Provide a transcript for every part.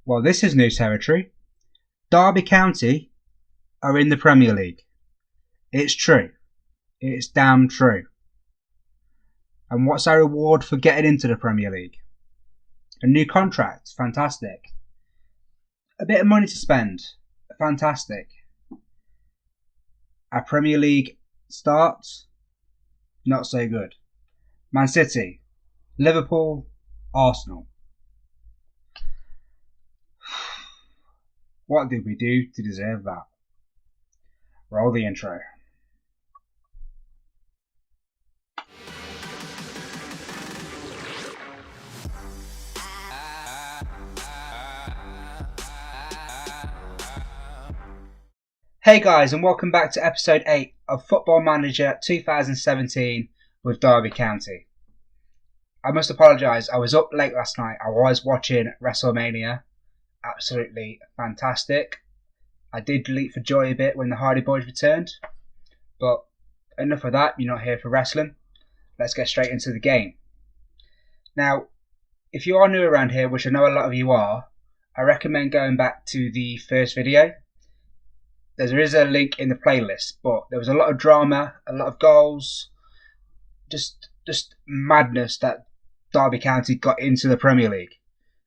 Well, this is new territory. Derby County are in the Premier League. It's true. It's damn true. And what's our reward for getting into the Premier League? A new contract. Fantastic. A bit of money to spend. Fantastic. Our Premier League start. Not so good. Man City, Liverpool, Arsenal. What did we do to deserve that? Roll the intro. Hey guys, and welcome back to episode 8 of Football Manager 2017 with Derby County. I must apologise, I was up late last night. I was watching WrestleMania. Absolutely fantastic. I did leap for joy a bit when the Hardy Boys returned. But enough of that, you're not here for wrestling. Let's get straight into the game. Now, if you are new around here, which I know a lot of you are, I recommend going back to the first video. There is a link in the playlist, but there was a lot of drama, a lot of goals, just madness that Derby County got into the Premier League.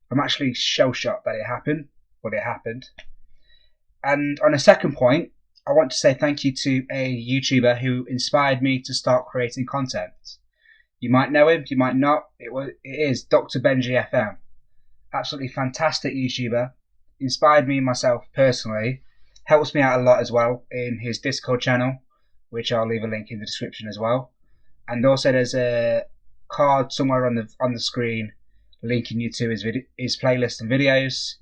I'm actually shell-shocked that it happened, but it happened. And on a second point, I want to say thank you to a YouTuber who inspired me to start creating content. You might know him, you might not. It is Dr. Benji FM. Absolutely fantastic YouTuber. Inspired me myself personally. Helps me out a lot as well in his Discord channel, which I'll leave a link in the description as well. And also there's a card somewhere on the screen linking you to his playlist and videos.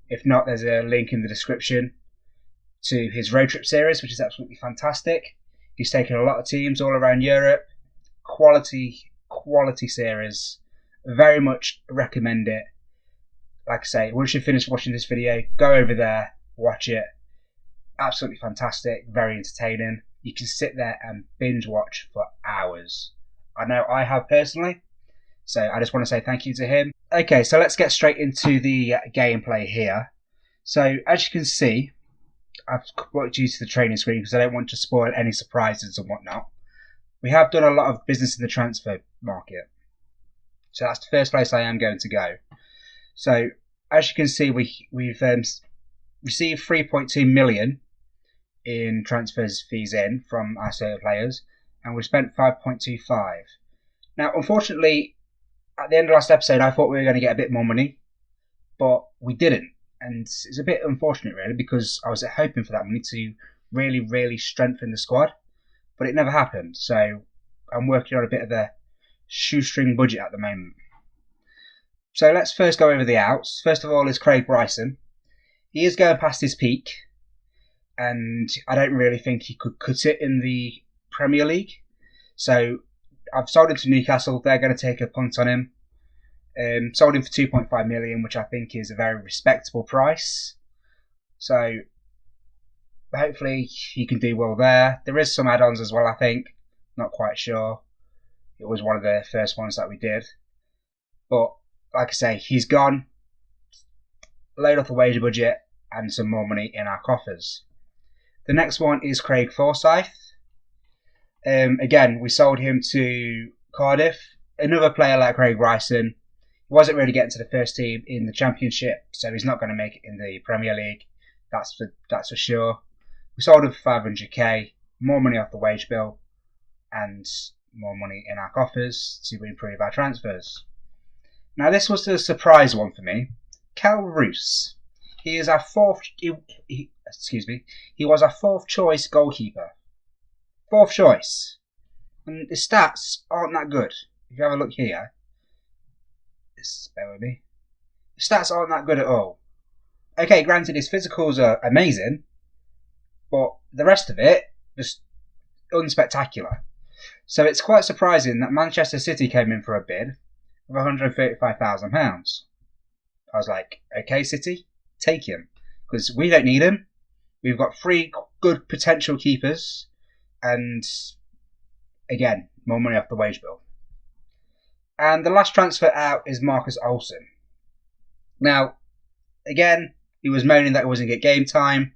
If not, there's a link in the description to his road trip series, which is absolutely fantastic. He's taken a lot of teams all around Europe. Quality series. Very much recommend it. Like I say, once you finish watching this video, go over there, watch it. Absolutely fantastic, very entertaining. You can sit there and binge watch for hours. I know I have personally, so I just want to say thank you to him. Okay, so let's get straight into the gameplay here. So as you can see, I've brought you to the training screen because I don't want to spoil any surprises and whatnot. We have done a lot of business in the transfer market, so that's the first place I am going to go. So as you can see, we've received 3.2 million in transfers fees in from our server players, and we spent 5.25. Now, unfortunately, at the end of last episode, I thought we were going to get a bit more money, but we didn't, and it's a bit unfortunate, really, because I was hoping for that money to really, really strengthen the squad, but it never happened. So I'm working on a bit of a shoestring budget at the moment. So let's first go over the outs. First of all is Craig Bryson. He is going past his peak, and I don't really think he could cut it in the Premier League. So I've sold him to Newcastle. They're going to take a punt on him. Sold him for 2.5 million, which I think is a very respectable price. So hopefully he can do well there. There is some add-ons as well, I think. Not quite sure. It was one of the first ones that we did. But like I say, he's gone. Load off the wage budget and some more money in our coffers. The next one is Craig Forsyth. Again, we sold him to Cardiff. Another player like Craig Bryson. He wasn't really getting to the first team in the Championship, so he's not going to make it in the Premier League. That's for sure. We sold him for 500k. More money off the wage bill and more money in our coffers to improve our transfers. Now, this was the surprise one for me. Cal Roos. He is our he was our fourth choice goalkeeper. Fourth choice. And the stats aren't that good. If you have a look here, just bear with me. The stats aren't that good at all. Okay, granted his physicals are amazing, but the rest of it, just unspectacular. So it's quite surprising that Manchester City came in for a bid of £135,000. I was like, okay, City, take him. Because we don't need him. We've got 3 good potential keepers. And, again, more money off the wage bill. And the last transfer out is Marcus Olsen. Now, again, he was moaning that he wasn't get game time.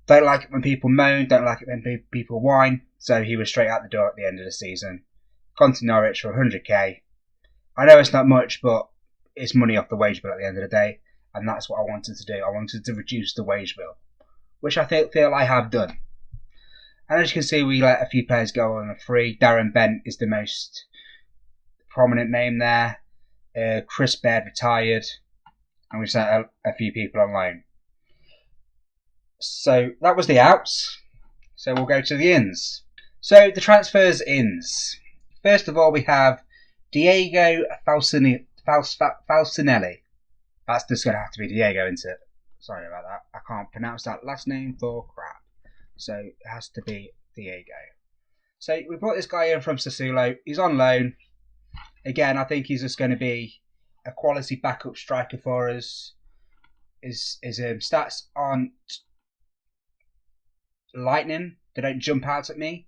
Don't like it when people moan, don't like it when people whine. So he was straight out the door at the end of the season. Gone to Norwich for 100k. I know it's not much, but it's money off the wage bill at the end of the day. And that's what I wanted to do. I wanted to reduce the wage bill, which I feel I have done. And as you can see, we let a few players go on a free. Darren Bent is the most prominent name there. Chris Baird retired. And we sent a few people on loan. So that was the outs. So we'll go to the ins. So the transfers ins. First of all, we have Diego Falcinelli. That's just going to have to be Diego, isn't it? Sorry about that. I can't pronounce that last name for crap. So it has to be Diego. So we brought this guy in from Sassuolo. He's on loan. Again, I think he's just going to be a quality backup striker for us. His stats aren't lightning. They don't jump out at me.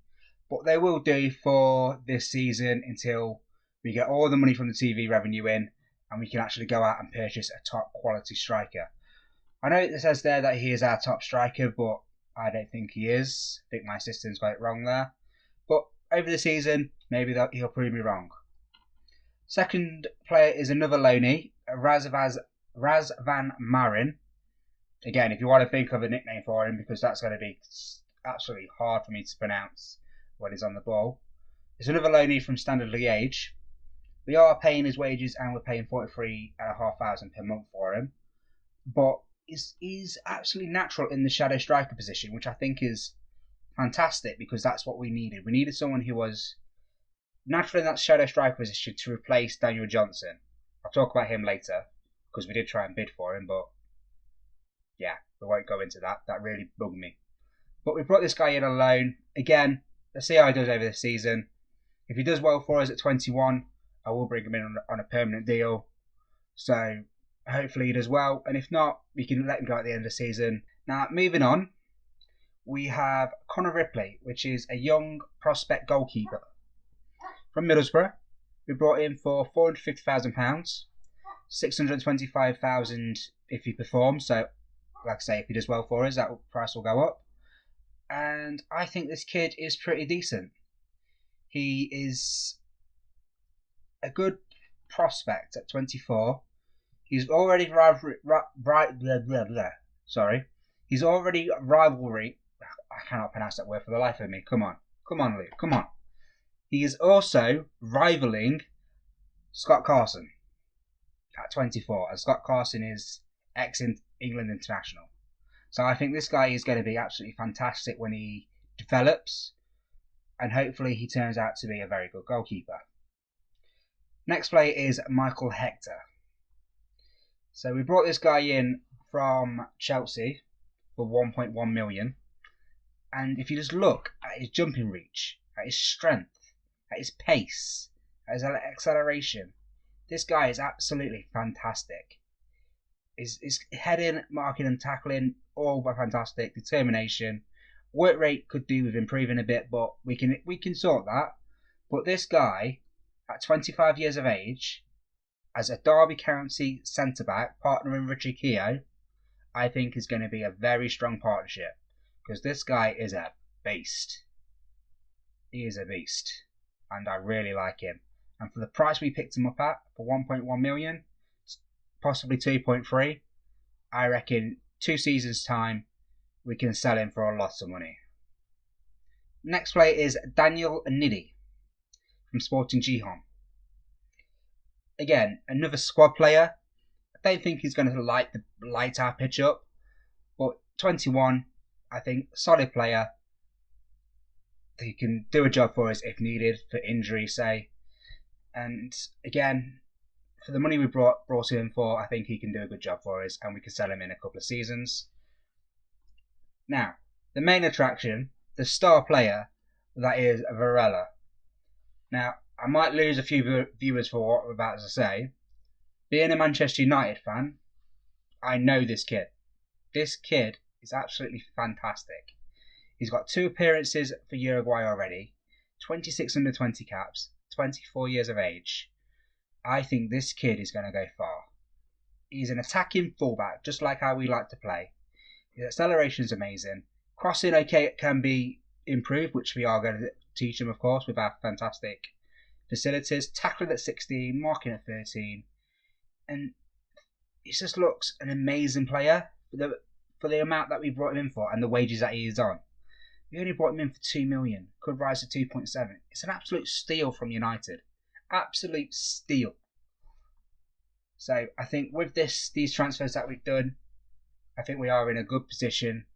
But they will do for this season until we get all the money from the TV revenue in and we can actually go out and purchase a top quality striker. I know it says there that he is our top striker, but I don't think he is. I think my system's got it wrong there. But over the season, maybe he'll prove me wrong. Second player is another loanee, Raz Van Marin. Again, if you want to think of a nickname for him, because that's going to be absolutely hard for me to pronounce when he's on the ball. It's another loanee from Standard Liège. We are paying his wages and we're paying 43,500 per month for him. But he's absolutely natural in the shadow striker position, which I think is fantastic because that's what we needed. We needed someone who was natural in that shadow striker position to replace Daniel Johnson. I'll talk about him later because we did try and bid for him, but yeah, we won't go into that. That really bugged me. But we brought this guy in on loan. Again, let's see how he does over this season. If he does well for us at 21, I will bring him in on a permanent deal. So hopefully he does well. And if not, we can let him go at the end of the season. Now, moving on, we have Connor Ripley, which is a young prospect goalkeeper from Middlesbrough. We brought him for £450,000, £625,000 if he performs. So, like I say, if he does well for us, that price will go up. And I think this kid is pretty decent. He is a good prospect at 24. He's already He's already rivalry. I cannot pronounce that word for the life of me. Come on, Luke. Come on. He is also rivaling Scott Carson at 24, and Scott Carson is ex-England International. So I think this guy is going to be absolutely fantastic when he develops, and hopefully he turns out to be a very good goalkeeper. Next player is Michael Hector. So we brought this guy in from Chelsea for 1.1 million. And if you just look at his jumping reach, at his strength, at his pace, at his acceleration, this guy is absolutely fantastic. His heading, marking and tackling, all fantastic. Determination. Work rate could do with improving a bit, but we can sort that. But this guy, at 25 years of age, as a Derby County centre-back, partnering Richie Keogh, I think is going to be a very strong partnership. Because this guy is a beast. He is a beast. And I really like him. And for the price we picked him up at, for 1.1 million, possibly 2.3, I reckon 2 seasons' time, we can sell him for a lot of money. Next player is Daniel Niddy from Sporting Gijón. Again, another squad player. I don't think he's going to light our pitch up, but 21, I think, solid player. He can do a job for us if needed, for injury, say. And again, for the money we brought him for, I think he can do a good job for us, and we can sell him in a couple of seasons. Now, the main attraction, the star player, that is Varela. Now, I might lose a few viewers for what I'm about to say. Being a Manchester United fan, I know this kid. This kid is absolutely fantastic. He's got 2 appearances for Uruguay already, 26 under 20 caps, 24 years of age. I think this kid is going to go far. He's an attacking fullback, just like how we like to play. His acceleration is amazing. Crossing, okay, it can be improved, which we are going to teach him, of course, with our fantastic facilities. Tackling at 16, marking at 13. And he just looks an amazing player for the amount that we brought him in for and the wages that he is on. We only brought him in for 2 million, could rise to 2.7. It's an absolute steal from United. Absolute steal. So I think with these transfers that we've done, I think we are in a good position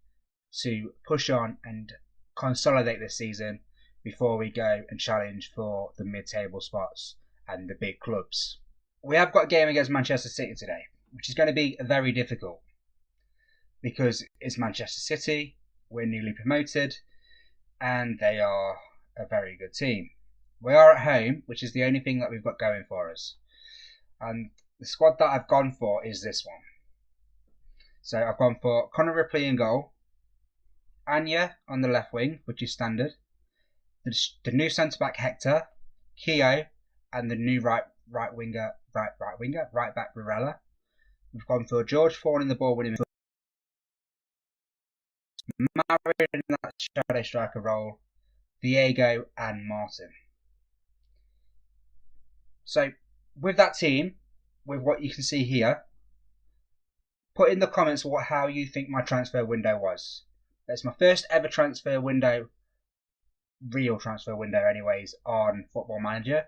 to push on and consolidate this season before we go and challenge for the mid-table spots and the big clubs. We have got a game against Manchester City today, which is going to be very difficult because it's Manchester City, we're newly promoted, and they are a very good team. We are at home, which is the only thing that we've got going for us. And the squad that I've gone for is this one. So I've gone for Conor Ripley in goal, Anya on the left wing, which is standard, the new centre-back Hector, Keogh, and the new right back Varela. We've gone for George Fawn in the ball winning, Marin in that shadow striker role, Diego and Martin. So with that team, with what you can see here, put in the comments how you think my transfer window was. It's my first ever transfer window, real transfer window anyways, on Football Manager.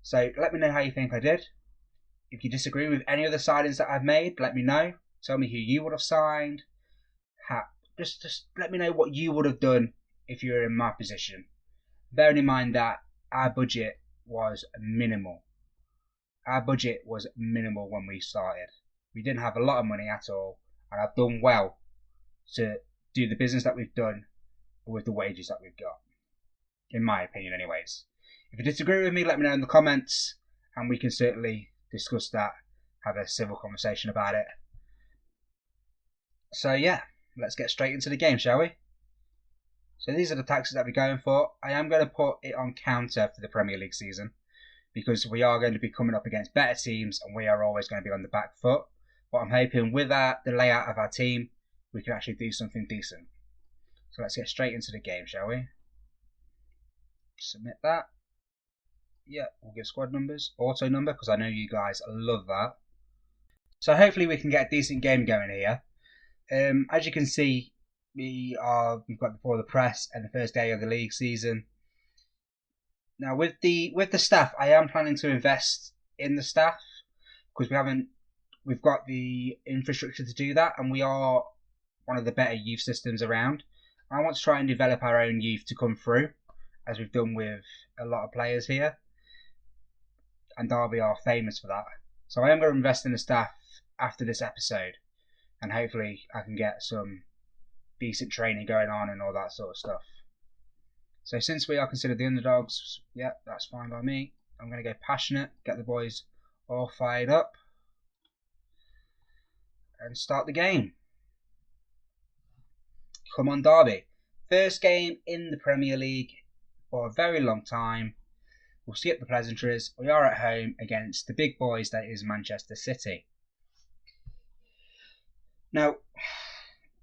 So let me know how you think I did. If you disagree with any of the signings that I've made, let me know. Tell me who you would have signed. Just let me know what you would have done if you were in my position. Bearing in mind that our budget was minimal. Our budget was minimal when we started. We didn't have a lot of money at all, and I've done well to do the business that we've done with the wages that we've got. In my opinion, anyways. If you disagree with me, let me know in the comments, and we can certainly discuss that, have a civil conversation about it. So yeah, let's get straight into the game, shall we? So these are the tactics that we're going for. I am going to put it on counter for the Premier League season, because we are going to be coming up against better teams, and we are always going to be on the back foot. But I'm hoping with the layout of our team, we can actually do something decent. So let's get straight into the game, shall we? Submit that. Yeah, we'll give squad numbers, auto number, because I know you guys love that. So hopefully we can get a decent game going here. As you can see, we've got before the press and the first day of the league season. Now with the staff, I am planning to invest in the staff because we've got the infrastructure to do that, and we are one of the better youth systems around. I want to try and develop our own youth to come through, as we've done with a lot of players here, and Derby are famous for that. So I am going to invest in the staff after this episode, and hopefully I can get some decent training going on and all that sort of stuff. So since we are considered the underdogs, yeah, that's fine by me. I'm going to go passionate, get the boys all fired up, and start the game. Come on, Derby. First game in the Premier League for a very long time. We'll skip the pleasantries. We are at home against the big boys that is Manchester City. Now,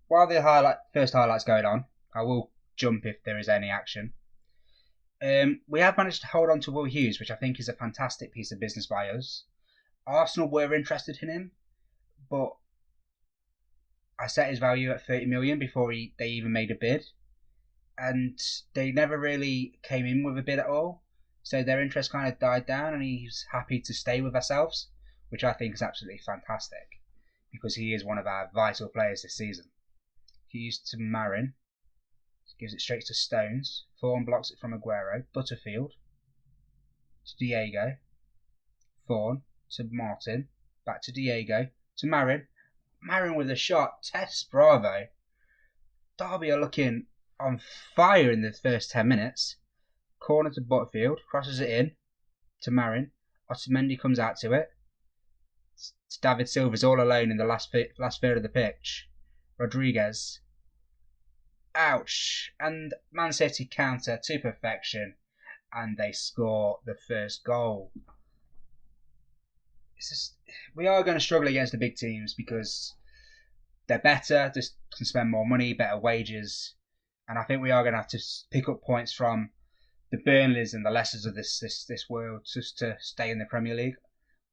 while the first highlight's going on, I will jump if there is any action. We have managed to hold on to Will Hughes, which I think is a fantastic piece of business by us. Arsenal were interested in him, but I set his value at 30 million before they even made a bid, and they never really came in with a bid at all. So their interest kind of died down, and he's happy to stay with ourselves, which I think is absolutely fantastic because he is one of our vital players this season. Hughes to Marin, gives it straight to Stones. Fawn blocks it from Aguero. Butterfield to Diego. Fawn to Martin. Back to Diego. To Marin. Marin with a shot. Tess, bravo. Derby are looking on fire in the first 10 minutes. Corner to Butterfield. Crosses it in to Marin. Otamendi comes out to it. David Silva's all alone in the last third of the pitch. Rodriguez. Ouch. And Man City counter to perfection, and they score the first goal. we are going to struggle against the big teams because they're better, just can spend more money, better wages, and I think we are going to have to pick up points from the Burnleys and the Leicesters of this world just to stay in the Premier League.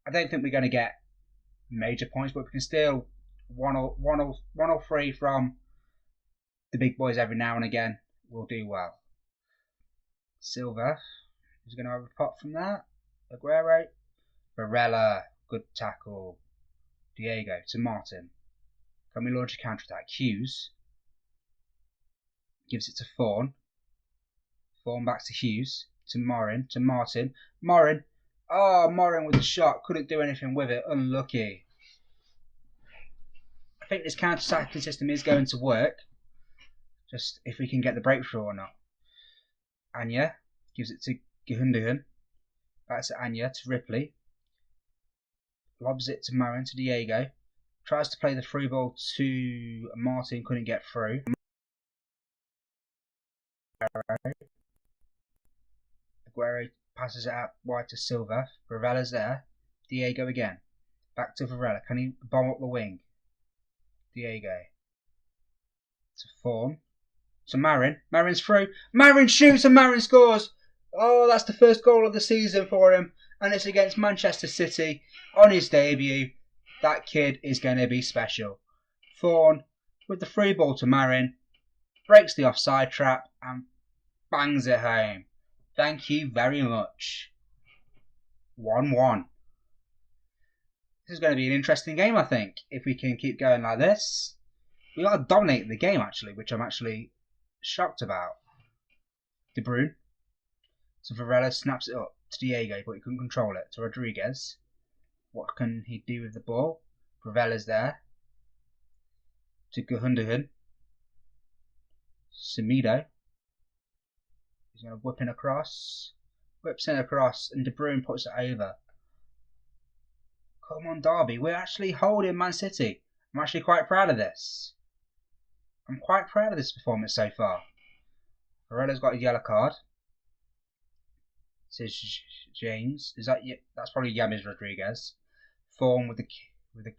I don't think we're going to get major points, but we can still one or three from the big boys every now and again. We'll do well. Silva is going to have a pop from that. Aguero, Varela, good tackle. Diego to Martin. Can we launch a counter attack? Hughes gives it to Fawn. Fawn back to Hughes to Morin to Martin. Morin. Oh, Morin with the shot. Couldn't do anything with it. Unlucky. I think this counter-attacking system is going to work. Just if we can get the breakthrough or not. Anya gives it to Gundogan. Back to Anya to Ripley. Lobs it to Morin to Diego. Tries to play the through ball to Martin. Couldn't get through. Aguero passes it out wide to Silva. Varela's there. Diego again. Back to Varela. Can he bomb up the wing? Diego. To Fawn. To Marin. Marin's through. Marin shoots and Marin scores. Oh, that's the first goal of the season for him. And it's against Manchester City on his debut. That kid is going to be special. Fawn with the free ball to Marin. Breaks the offside trap and bangs it home. Thank you very much. 1-1. This is going to be an interesting game, I think, if we can keep going like this. We are dominating the game, actually, which I'm actually shocked about. De Bruyne. So Varela snaps it up to Diego, but he couldn't control it. To Rodriguez. What can he do with the ball? Varela's there. To Gundogan. Semedo. He's going to whip in across. Whips in across, and De Bruyne puts it over. Come on, Derby. We're actually holding Man City. I'm actually quite proud of this. I'm quite proud of this performance so far. Varela's got a yellow card. Says James. That's probably James Rodriguez. Fawn with the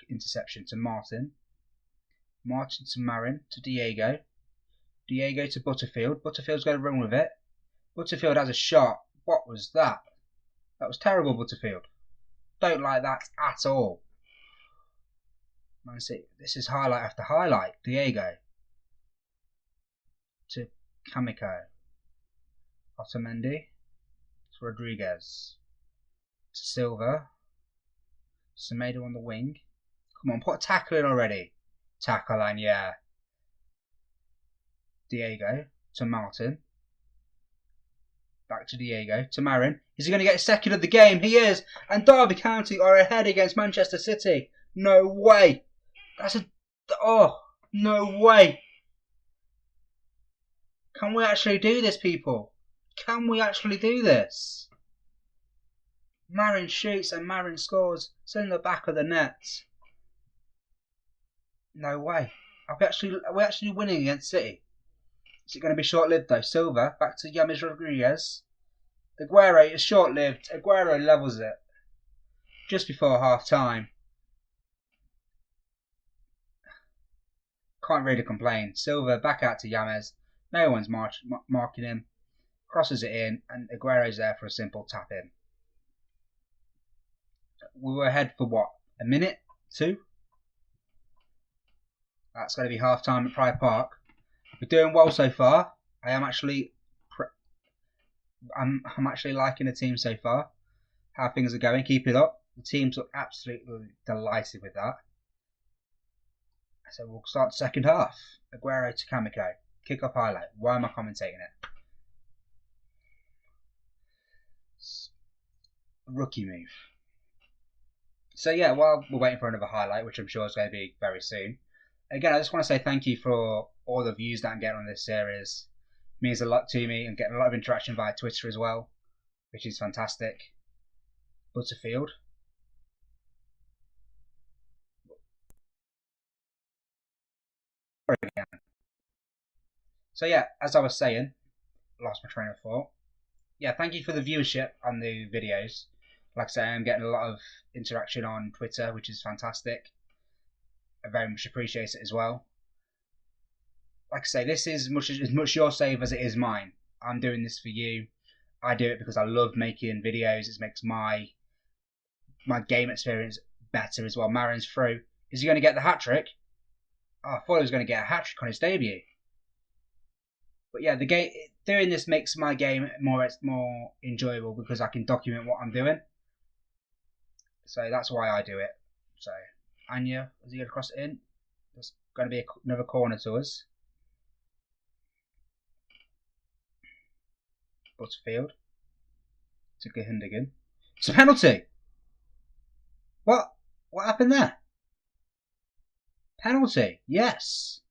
interception to Martin. Martin to Marin to Diego. Diego to Butterfield. Butterfield's going to run with it. Butterfield has a shot. What was that? That was terrible, Butterfield. Don't like that at all. Man City. This is highlight after highlight. Diego to Kamiko. Otamendi to Rodriguez. To Silva. Semedo on the wing. Come on, put a tackle in already. Tackle and yeah. Diego to Martin. Back to Diego to Marin. Is he going to get a second of the game? He is. And Derby County are ahead against Manchester City. No way. No way. Can we actually do this, people? Can we actually do this? Marin shoots and Marin scores. It's in the back of the net. No way. Are we actually winning against City? Is it going to be short-lived though? Silva back to James Rodriguez. Aguero is short-lived. Aguero levels it just before half-time. Can't really complain. Silva back out to James. No one's marking him. Crosses it in, and Aguero's there for a simple tap-in. We were ahead for what? A minute? 2? That's going to be half-time at Pride Park. We're doing well so far. I'm actually liking the team so far. How things are going. Keep it up. The teams look absolutely delighted with that. So we'll start the second half. Aguero to Kamiko. Kick-off highlight. Why am I commentating it? Rookie move. So yeah, while we're waiting for another highlight, which I'm sure is going to be very soon. Again, I just want to say thank you for all the views that I'm getting on this series. It means a lot to me. I'm getting a lot of interaction via Twitter as well, which is fantastic. Butterfield. Again. So yeah, as I was saying, lost my train of thought. Yeah, thank you for the viewership on the videos. Like I say, I'm getting a lot of interaction on Twitter, which is fantastic. I very much appreciate it as well. Like I say, this is as much your save as it is mine. I'm doing this for you. I do it because I love making videos. It makes my game experience better as well. Marin's through. Is he going to get the hat trick? Oh, I thought he was going to get a hat trick on his debut. But yeah, the game doing this makes my game more enjoyable because I can document what I'm doing. So that's why I do it. So Anya, is he going to cross it in? There's going to be another corner to us. Butterfield to Gehundigan. It's a penalty. What happened there? Penalty. Yes.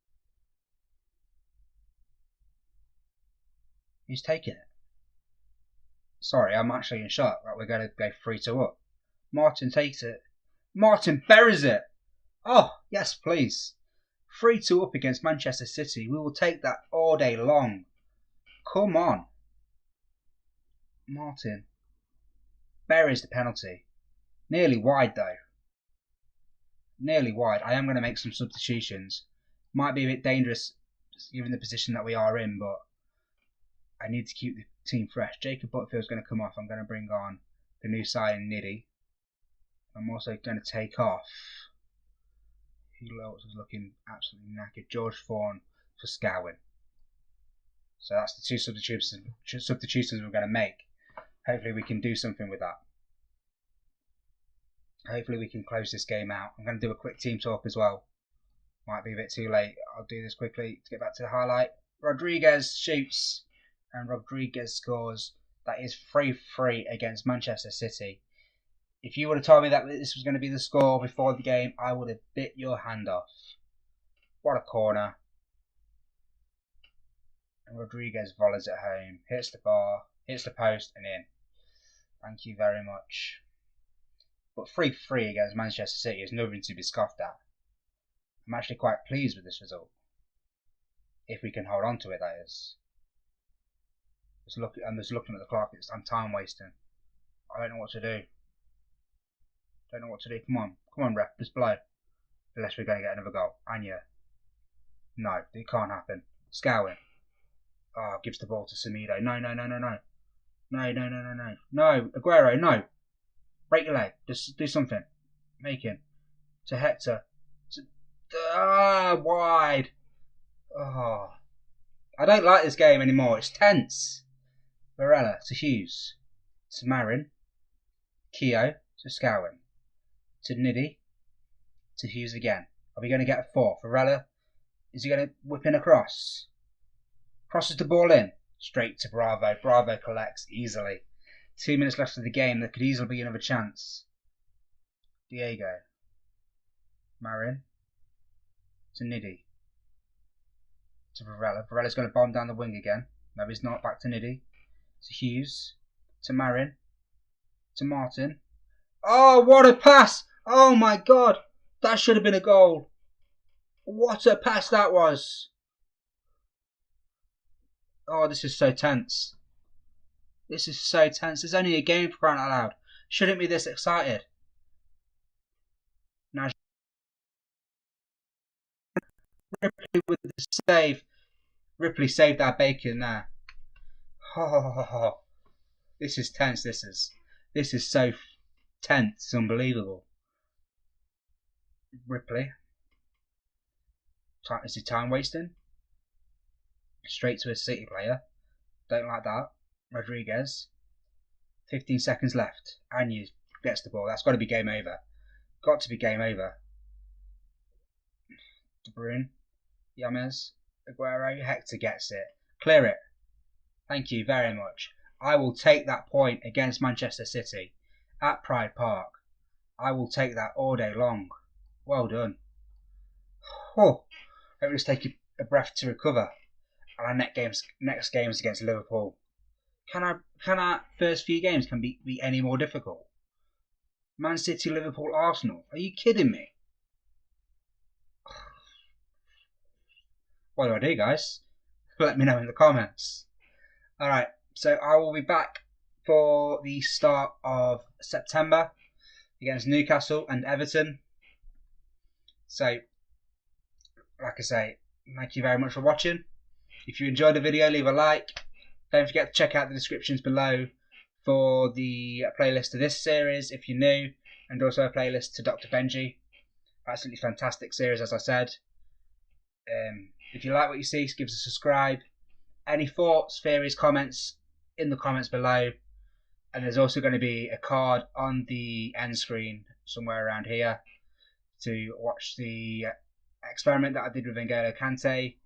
He's taking it. Sorry, I'm actually in shock that we're going to go 3-2 up. Martin takes it. Martin buries it. Oh, yes, please. 3-2 up against Manchester City. We will take that all day long. Come on. Martin buries the penalty. Nearly wide, though. Nearly wide. I am going to make some substitutions. Might be a bit dangerous given the position that we are in, but I need to keep the team fresh. Jacob Butterfield's going to come off. I'm going to bring on the new signing, Niddy. I'm also going to take off. Who else is looking absolutely knackered? George Thorne for Scowen. So that's the two substitutions we're going to make. Hopefully we can do something with that. Hopefully we can close this game out. I'm going to do a quick team talk as well. Might be a bit too late. I'll do this quickly to get back to the highlight. Rodriguez shoots and Rodriguez scores. That is 3-3 against Manchester City. If you would have told me that this was going to be the score before the game, I would have bit your hand off. What a corner. And Rodriguez volleys it home. Hits the bar, hits the post and in. Thank you very much. But 3-3 against Manchester City is nothing to be scoffed at. I'm actually quite pleased with this result. If we can hold on to it, that is. I'm just looking at the clock. I'm time wasting. I don't know what to do. Come on, ref. Just blow. Unless we're going to get another goal. Anya. No, it can't happen. Scowen. Oh, gives the ball to Semedo. No. No, Aguero, no. Break your leg. Just do something. Make him. To Hector. Wide. Oh. I don't like this game anymore. It's tense. Varela to Hughes. To Marin. Keogh to Scowen. To Niddy. To Hughes again. Are we going to get a fourth? Varela. Is he going to whip in across? Crosses the ball in. Straight to Bravo. Bravo collects easily. 2 minutes left of the game. There could easily be another chance. Diego. Marin. To Niddy. To Varela. Varela's going to bomb down the wing again. No, he's not. Back to Niddy. To Hughes. To Marin. To Martin. Oh, what a pass! Oh my God! That should have been a goal. What a pass that was! Oh, this is so tense. This is so tense. It's only a game, for crying out loud. Shouldn't be this excited. Now, Ripley with the save. Ripley saved our bacon there. Oh, this is tense. This is so tense. It's unbelievable. Ripley. Is he time wasting? Straight to a City player. Don't like that. Rodriguez. 15 seconds left. Anya gets the ball. That's got to be game over. Got to be game over. De Bruyne. Yames. Aguero. Hector gets it. Clear it. Thank you very much. I will take that point against Manchester City at Pride Park. I will take that all day long. Well done. Oh, let me just take a breath to recover. And our next games against Liverpool. Can our first few games be any more difficult? Man City, Liverpool, Arsenal. Are you kidding me? What do I do, guys? Let me know in the comments. Alright, so I will be back for the start of September against Newcastle and Everton. So, like I say, thank you very much for watching. If you enjoyed the video, leave a like. Don't forget to check out the descriptions below for the playlist to this series if you're new, and also a playlist to Dr. Benji. Absolutely fantastic series, as I said. If you like what you see, give us a subscribe. Any thoughts, theories, comments in the comments below. And there's also going to be a card on the end screen somewhere around here to watch the experiment that I did with N'Golo Kante,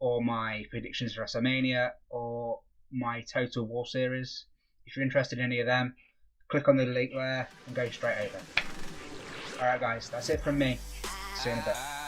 or my predictions for WrestleMania, or my Total War series. If you're interested in any of them, click on the link there and go straight over. Alright guys, that's it from me. See you in a bit.